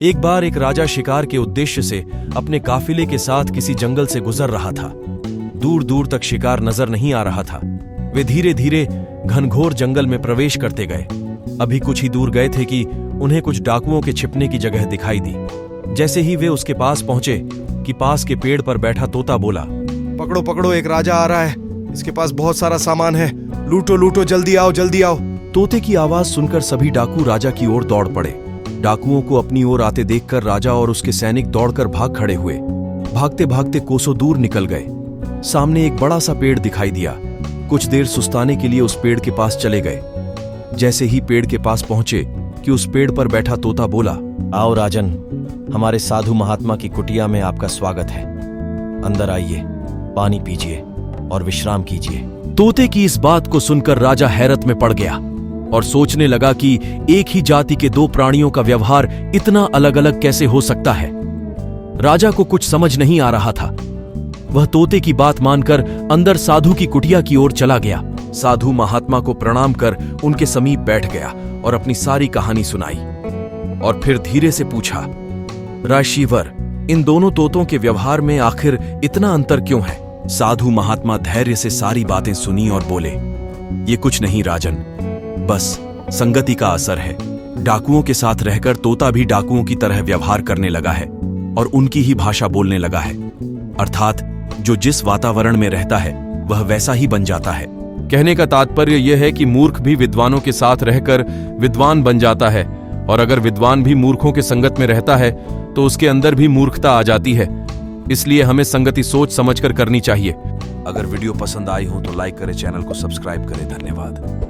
एक बार एक राजा शिकार के उद्देश्य से अपने काफिले के साथ किसी जंगल से गुजर रहा था। दूर दूर तक शिकार नजर नहीं आ रहा था। वे धीरे धीरे घनघोर जंगल में प्रवेश करते गए। अभी कुछ ही दूर गए थे कि उन्हें कुछ डाकुओं के छिपने की जगह दिखाई दी। जैसे ही वे उसके पास पहुंचे कि पास के पेड़ पर बैठा तोता बोला, पकड़ो पकड़ो, एक राजा आ रहा है, इसके पास बहुत सारा सामान है, लूटो लूटो, जल्दी आओ जल्दी आओ। तोते की आवाज सुनकर सभी डाकू राजा की ओर दौड़ पड़े। डाकुओं को अपनी ओर आते देखकर राजा और उसके सैनिक दौड़कर भाग खड़े हुए। भागते भागते कोसों दूर निकल गए। सामने एक बड़ा सा पेड़ दिखाई दिया। कुछ देर सुस्ताने के लिए उस पेड़ के पास चले गए। जैसे ही पेड़ के पास पहुंचे कि उस पेड़ पर बैठा तोता बोला, आओ राजन, हमारे साधु महात्मा की कुटिया में आपका स्वागत है। अंदर आइए, पानी पीजिए और विश्राम कीजिए। तोते की इस बात को सुनकर राजा हैरत में पड़ गया और सोचने लगा कि एक ही जाति के दो प्राणियों का व्यवहार इतना अलग अलग कैसे हो सकता है। राजा को कुछ समझ नहीं आ रहा था। वह तोते की बात मानकर अंदर साधु की कुटिया की ओर चला गया। साधु महात्मा को प्रणाम कर उनके समीप बैठ गया और अपनी सारी कहानी सुनाई और फिर धीरे से पूछा, राशिवर, इन दोनों तोतों के व्यवहार में आखिर इतना अंतर क्यों है? साधु महात्मा धैर्य से सारी बातें सुनी और बोले, ये कुछ नहीं राजन, बस संगति का असर है। डाकुओं के साथ रहकर तोता भी डाकुओं की तरह व्यवहार करने लगा है और उनकी ही भाषा बोलने लगा है। अर्थात जो जिस वातावरण में रहता है वह वैसा ही बन जाता है। कहने का तात्पर्य यह है कि मूर्ख भी विद्वानों के साथ रहकर विद्वान बन जाता है, और अगर विद्वान भी मूर्खों के संगत में रहता है तो उसके अंदर भी मूर्खता आ जाती है। इसलिए हमें संगति सोच समझकर करनी चाहिए। अगर वीडियो पसंद आई हो तो लाइक करें, चैनल को सब्सक्राइब करें। धन्यवाद।